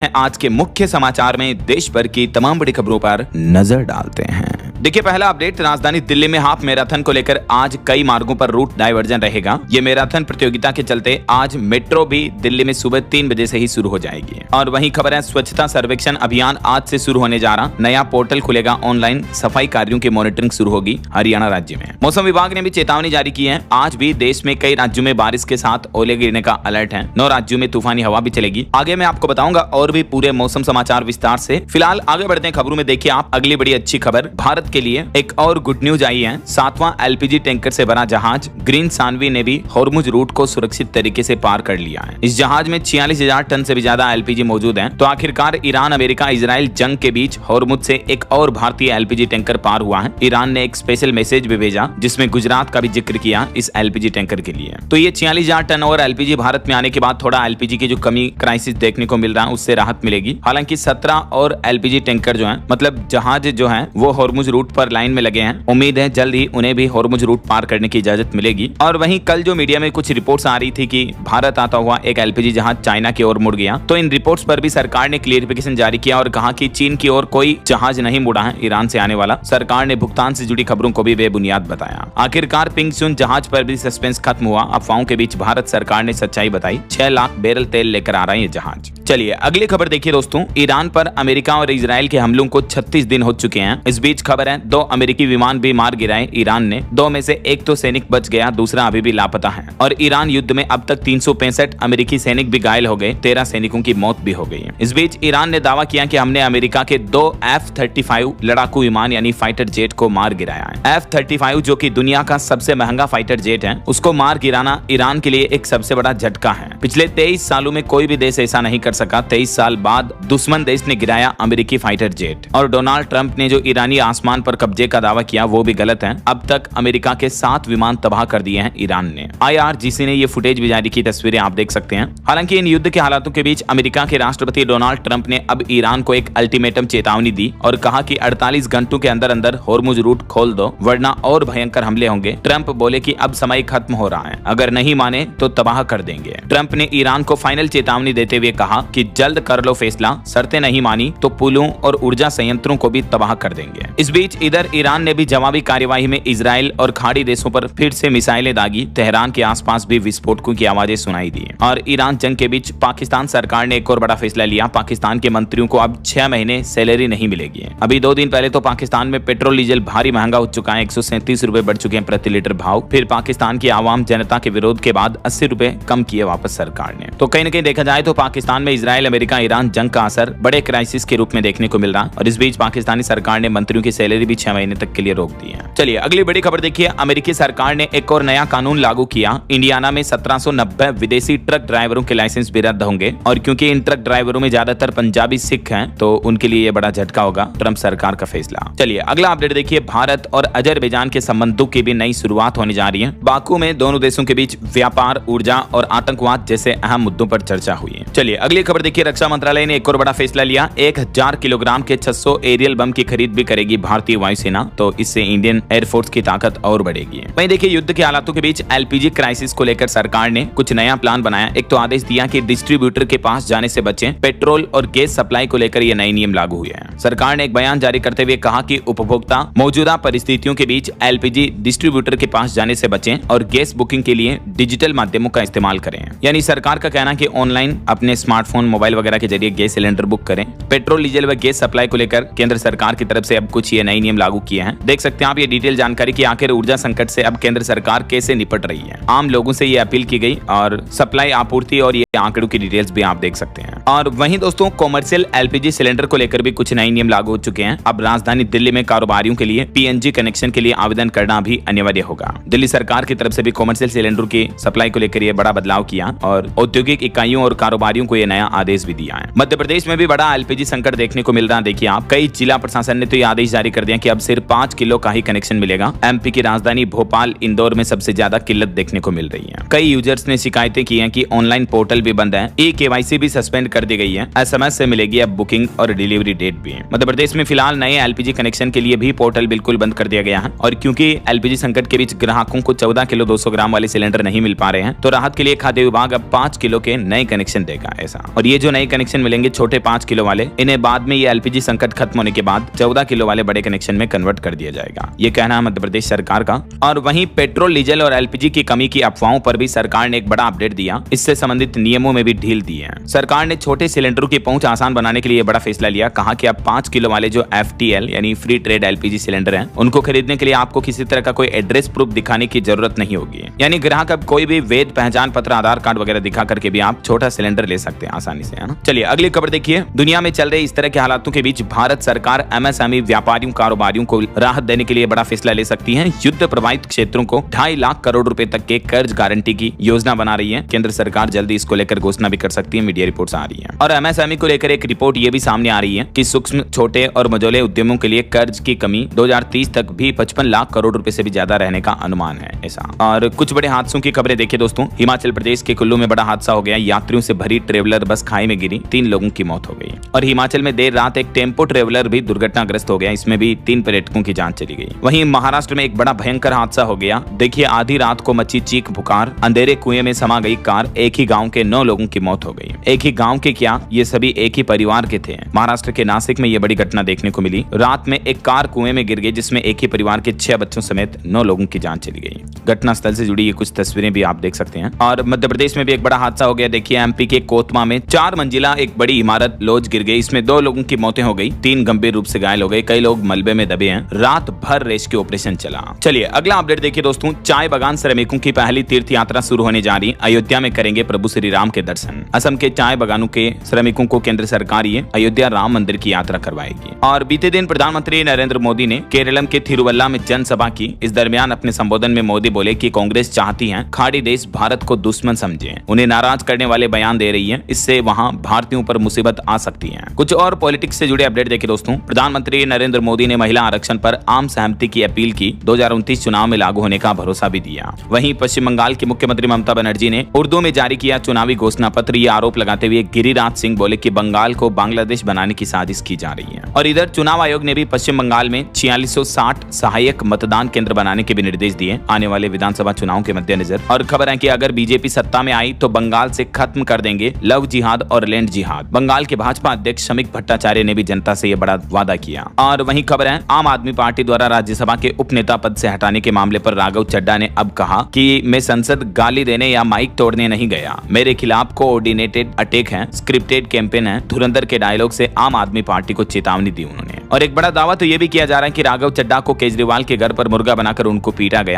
आज के मुख्य समाचार में देश भर की तमाम बड़ी खबरों पर नजर डालते हैं। देखिए, पहला अपडेट, राजधानी दिल्ली में हाफ मैराथन को लेकर आज कई मार्गों पर रूट डायवर्जन रहेगा। ये मैराथन प्रतियोगिता के चलते आज मेट्रो भी दिल्ली में सुबह 3 बजे से ही शुरू हो जाएगी। और वहीं खबर है, स्वच्छता सर्वेक्षण अभियान आज से शुरू होने जा रहा। नया पोर्टल खुलेगा, ऑनलाइन सफाई कार्यों की मॉनिटरिंग शुरू होगी हरियाणा राज्य में। मौसम विभाग ने भी चेतावनी जारी की है। आज भी देश में कई राज्यों में बारिश के साथ ओले गिरने का अलर्ट है। 9 राज्यों में तूफानी हवा भी चलेगी। आगे मैं आपको बताऊंगा और भी पूरे मौसम समाचार विस्तार से। फिलहाल आगे बढ़ते हैं खबरों में। देखिए आप, अगली बड़ी अच्छी खबर भारत के लिए एक और गुड न्यूज आई है। 7वां एलपीजी टैंकर से भरा जहाज ग्रीन सानवी ने भी हॉर्मुज रूट को सुरक्षित तरीके से पार कर लिया है। इस जहाज में 46,000 टन से भी ज्यादा एलपीजी मौजूद है। तो आखिरकार ईरान अमेरिका इजराइल जंग के बीच हॉर्मुज से एक और भारतीय एलपीजी टैंकर पार हुआ है। ईरान ने एक स्पेशल मैसेज भी भेजा जिसमें गुजरात का भी जिक्र किया इस एलपीजी टैंकर के लिए। तो ये 46,000 टन और एलपीजी भारत में आने के बाद थोड़ा एलपीजी की जो कमी क्राइसिस देखने को मिल रहा है उससे राहत मिलेगी। हालांकि 17 और एलपीजी टैंकर जो है, मतलब जहाज जो है वो हॉर्मुज रूट पर लाइन में लगे हैं। उम्मीद है जल्द ही उन्हें भी हॉर्मुज रूट पार करने की इजाजत मिलेगी। और वहीं कल जो मीडिया में कुछ रिपोर्ट्स आ रही थी कि भारत आता हुआ एक एलपीजी जहाज चाइना की ओर मुड़ गया, तो इन रिपोर्ट्स पर भी सरकार ने क्लियरिफिकेशन जारी किया और कहा कि चीन की ओर कोई जहाज नहीं मुड़ा है ईरान से आने वाला। सरकार ने भुगतान से जुड़ी खबरों को भी बेबुनियाद बताया। आखिरकार पिंगसुन जहाज पर भी सस्पेंस खत्म हुआ। अफवाहों के बीच भारत सरकार ने सच्चाई बताई। 6 लाख बैरल तेल लेकर आ रहा है ये जहाज। चलिए अगली खबर देखिए दोस्तों, ईरान पर अमेरिका और इजराइल के हमलों को 36 दिन हो चुके हैं। इस बीच खबर है 2 अमेरिकी विमान भी मार गिराए ईरान ने। 2 में से एक तो सैनिक बच गया, दूसरा अभी भी लापता है। और ईरान युद्ध में अब तक 365 अमेरिकी सैनिक भी घायल हो गए। 13 सैनिकों की मौत भी हो गई है। इस बीच ईरान ने दावा किया कि हमने अमेरिका के 2 F-35 लड़ाकू विमान यानी फाइटर जेट को मार गिराया है। F-35 जो कि दुनिया का सबसे महंगा फाइटर जेट है, उसको मार गिराना ईरान के लिए एक सबसे बड़ा झटका है। पिछले 23 सालों में कोई भी देश ऐसा नहीं कर सका। 23 साल बाद दुश्मन देश ने गिराया अमेरिकी फाइटर जेट। और डोनाल्ड ट्रंप ने जो ईरानी आसमान पर कब्जे का दावा किया वो भी गलत है। अब तक अमेरिका के 7 विमान तबाह कर दिए हैं ईरान ने। IRGC ने ये फुटेज भी जारी की, तस्वीरें आप देख सकते हैं। हालांकि इन युद्ध के हालातों के बीच अमेरिका के राष्ट्रपति डोनाल्ड ट्रंप ने अब ईरान को एक अल्टीमेटम चेतावनी दी और कहा कि 48 घंटों के अंदर अंदर हॉर्मुज रूट खोल दो वरना और भयंकर हमले होंगे। ट्रंप बोले कि अब समय खत्म हो रहा है, अगर नहीं माने तो तबाह कर देंगे। ट्रंप ने ईरान को फाइनल चेतावनी देते हुए कहा कि जल्द कर लो फैसला, शर्तें नहीं मानी तो पुलों और ऊर्जा संयंत्रों को भी तबाह कर देंगे। इस बीच इधर ईरान ने भी जवाबी कार्यवाही में इजराइल और खाड़ी देशों पर फिर से मिसाइलें दागी। तेहरान के आसपास भी विस्फोटकों की आवाजें सुनाई दी। और ईरान जंग के बीच पाकिस्तान सरकार ने एक और बड़ा फैसला लिया। पाकिस्तान के मंत्रियों को अब 6 महीने सैलरी नहीं मिलेगी। अभी 2 दिन पहले तो पाकिस्तान में पेट्रोल डीजल भारी महंगा हो चुका है। 137 रुपए बढ़ चुके हैं प्रति लीटर भाव। फिर पाकिस्तान की आवाम जनता के विरोध के बाद 80 रुपए कम किए वापस सरकार ने। तो कहीं न कहीं देखा जाए तो पाकिस्तान में इजराइल अमेरिका ईरान जंग का असर बड़े क्राइसिस के रूप में देखने को मिल रहा। और इस बीच पाकिस्तानी सरकार ने मंत्रियों की सैलरी भी 6 महीने तक के लिए रोक दी है। चलिए अगली बड़ी खबर देखिए, अमेरिकी सरकार ने एक और नया कानून लागू किया। इंडियाना में 1790 विदेशी ट्रक ड्राइवरों के लाइसेंस भी रद्द होंगे। और क्योंकि इन ट्रक ड्राइवरों में ज्यादातर पंजाबी सिख हैं तो उनके लिए ये बड़ा झटका होगा ट्रंप सरकार का फैसला। चलिए अगला अपडेट देखिए, भारत और अजरबैजान के संबंधों की भी नई शुरुआत होने जा रही है। बाकू में दोनों देशों के बीच व्यापार, ऊर्जा और आतंकवाद जैसे अहम मुद्दों पर चर्चा हुई है। चलिए अगली खबर देखिए, रक्षा मंत्रालय ने एक और बड़ा फैसला लिया। 1000 किलोग्राम के 600 एरियल बम की खरीद भी करेगी भारतीय वायुसेना। तो इससे इंडियन एयरफोर्स की ताकत और बढ़ेगी। वहीं देखिए, युद्ध के हालातों के बीच एलपीजी क्राइसिस को लेकर सरकार ने कुछ नया प्लान बनाया। एक तो आदेश दिया कि डिस्ट्रीब्यूटर के पास जाने से बचें। पेट्रोल और गैस सप्लाई को लेकर ये नए नियम लागू हुए हैं। सरकार ने एक बयान जारी करते हुए कहा कि उपभोक्ता मौजूदा परिस्थितियों के बीच एलपीजी डिस्ट्रीब्यूटर के पास जाने से बचें और गैस बुकिंग के लिए डिजिटल माध्यमों का इस्तेमाल करें। यानी सरकार का कहना है कि ऑनलाइन अपने स्मार्टफोन, मोबाइल वगैरह के जरिए गैस सिलेंडर बुक करें। पेट्रोल, डीजल व गैस सप्लाई को लेकर केंद्र सरकार की तरफ से अब कुछ ये नए नियम लागू किए हैं। देख सकते हैं आप ये डिटेल जानकारी की आखिर ऊर्जा संकट से अब केंद्र सरकार कैसे निपट रही है। आम लोगों से ये अपील की गई और सप्लाई, आपूर्ति और ये आंकड़ों की डिटेल्स भी आप देख सकते हैं। और वहीं दोस्तों, कॉमर्शियल एलपीजी सिलेंडर को लेकर भी कुछ नए नियम लागू हो चुके हैं। अब राजधानी दिल्ली में कारोबारियों के लिए पीएनजी कनेक्शन के लिए आवेदन करना भी अनिवार्य होगा। दिल्ली सरकार की तरफ से भी कॉमर्शियल सिलेंडर की सप्लाई को लेकर ये बड़ा बदलाव किया और औद्योगिक इकाइयों और कारोबारियों को ये नया आदेश भी दिया है। मध्य प्रदेश में भी बड़ा एलपीजी संकट देखने को मिल रहा है। देखिए आप, कई जिला प्रशासन ने तो ये आदेश जारी कर दिया कि अब सिर्फ 5 किलो का ही कनेक्शन मिलेगा। एमपी की राजधानी भोपाल, इंदौर में सबसे ज्यादा किल्लत देखने को मिल रही है। कई यूजर्स ने शिकायतें की हैं कि ऑनलाइन पोर्टल भी बंद है, KYC भी सस्पेंड कर दी गई है, SMS से मिलेगी अब बुकिंग और डिलीवरी डेट भी। मध्य प्रदेश में फिलहाल नए LPG कनेक्शन के लिए भी पोर्टल बिल्कुल बंद कर दिया गया है और क्योंकि LPG संकट के बीच ग्राहकों को 14 किलो 200 ग्राम वाले सिलेंडर नहीं मिल पा रहे हैं, तो राहत के लिए खाद्य विभाग अब 5 किलो के नए कनेक्शन देगा ऐसा। और ये जो नए कनेक्शन मिलेंगे छोटे 5 किलो वाले, इन्हें बाद में ये LPG संकट खत्म होने के बाद 14 किलो वाले बड़े कनेक्शन में कन्वर्ट कर दिया जाएगा, ये कहना है मध्य प्रदेश सरकार का। और वहीं पेट्रोल, डीजल और LPG की कमी की अफवाहों पर भी सरकार ने एक बड़ा अपडेट दिया। इससे संबंधित नियमों में भी ढील दी है। सरकार ने छोटे सिलेंडरों की पहुंच आसान बनाने के लिए बड़ा फैसला लिया। कहा कि अब 5 किलो वाले जो FTL यानी फ्री ट्रेड LPG सिलेंडर हैं, उनको खरीदने के लिए आपको किसी तरह का कोई एड्रेस प्रूफ दिखाने की जरूरत नहीं होगी। यानी ग्राहक अब कोई भी वैध पहचान पत्र, आधार कार्ड वगैरह दिखा करके भी आप छोटा सिलेंडर ले सकते हैं आसानी से, है ना। चलिए अगली खबर देखिए। दुनिया में चल रहे इस तरह के हालातों के बीच भारत सरकार MSME व्यापारियों, कारोबारियों को राहत देने के लिए बड़ा फैसला ले सकती है। युद्ध प्रभावित क्षेत्रों को 2.5 लाख करोड़ रुपए तक के कर्ज गारंटी की योजना बना रही है। केंद्र सरकार जल्दी इसको लेकर घोषणा भी कर सकती है, मीडिया रिपोर्ट्स आ रही है। और MSME को लेकर एक रिपोर्ट ये भी सामने आ रही है कि सूक्ष्म, छोटे और मझोले उद्यमों के लिए कर्ज की कमी 2030 तक भी 55 लाख करोड़ रुपए से भी ज्यादा रहने का अनुमान है ऐसा। और कुछ बड़े हादसों की खबरें देखिए दोस्तों। हिमाचल प्रदेश के कुल्लू में बड़ा हादसा हो गया। यात्रियों से भरी ट्रेवलर बस खाई में गिरी, 3 लोगों की मौत हो गई। और हिमाचल में देर रात एक टेम्पो ट्रेवलर भी दुर्घटनाग्रस्त हो गया, इसमें भी 3 पर्यटकों की जान चली गई। वहीं महाराष्ट्र में एक बड़ा भयंकर हादसा हो गया। देखिए आधी रात को मची चीख पुकार, अंधेरे कुएं में समा गई कार, एक ही गाँव के 9 लोगों की मौत हो गई। एक ही गाँव के क्या, ये सभी एक ही परिवार के थे। महाराष्ट्र के नासिक में ये बड़ी घटना देखने को मिली। रात में एक कार कुएं में गिर गई जिसमें एक ही परिवार के 6 बच्चों समेत 9 लोगों की जान चली गई। घटनास्थल से जुड़ी ये कुछ तस्वीरें भी आप देख सकते हैं। और मध्य प्रदेश में भी एक बड़ा हादसा हो गया। देखिए MP के कोतमा में 4 मंजिला एक बड़ी इमारत लॉज गिर गई। इसमें 2 लोगों की मौतें हो गई, 3 गंभीर रूप से घायल हो गए, कई लोग मलबे में दबे हैं। रात भर रेस्क्यू ऑपरेशन चला। चलिए अगला अपडेट देखिए दोस्तों। चाय बागान श्रमिकों की पहली तीर्थ यात्रा शुरू होने जा रही। अयोध्या में करेंगे प्रभु श्री राम के दर्शन। असम के चाय बागानों के श्रमिकों को केंद्र सरकार ये अयोध्या राम मंदिर की यात्रा करवाएगी। और बीते दिन प्रधानमंत्री नरेंद्र मोदी ने केरलम के थिरुवल्ला में जनसभा की। इस दरमियान अपने संबोधन में मोदी बोले कि कांग्रेस चाहती है खाड़ी देश भारत को दुश्मन समझे, उन्हें नाराज करने वाले बयान दे रही है, इससे वहां भारतीयों पर मुसीबत आ सकती है। कुछ और पॉलिटिक्स से जुड़े अपडेट देखिए दोस्तों। प्रधानमंत्री नरेंद्र मोदी ने महिला आरक्षण पर आम सहमति की अपील की। 2029 चुनाव में लागू होने का भरोसा भी दिया। वहीं पश्चिम बंगाल की मुख्यमंत्री ममता बनर्जी ने उर्दू में जारी किया चुनावी घोषणा पत्र। ये आरोप लगाते हुए गिरिराज सिंह बोले कि बंगाल को बांग्लादेश बनाने की साजिश की जा रही है। और इधर चुनाव आयोग ने भी पश्चिम बंगाल में 4660 सहायक मतदान केंद्र बनाने के भी निर्देश दिए आने वाले विधानसभा चुनाव के मद्देनजर। और खबर है कि अगर बीजेपी सत्ता में आई तो बंगाल से खत्म कर देंगे लव जिहाद और लैंड जिहाद। बंगाल के भाजपा अध्यक्ष शमिक भट्टाचार्य ने भी जनता से यह बड़ा वादा किया। और वहीं खबर है आम आदमी पार्टी द्वारा राज्यसभा के उपनेता पद से हटाने के मामले पर राघव चड्ढा ने अब कहा कि मैं संसद गाली देने या माइक तोड़ने नहीं गया, मेरे खिलाफ कोऑर्डिनेटेड अटैक है, स्क्रिप्टेड कैंपेन है। धुरंधर के डायलॉग से आम आदमी पार्टी को चेतावनी दी उन्होंने। और एक बड़ा दावा तो यह भी किया जा रहा है कि राघव चड्ढा को केजरीवाल के घर पर मुर्गा बनाकर उनको पीटा गया।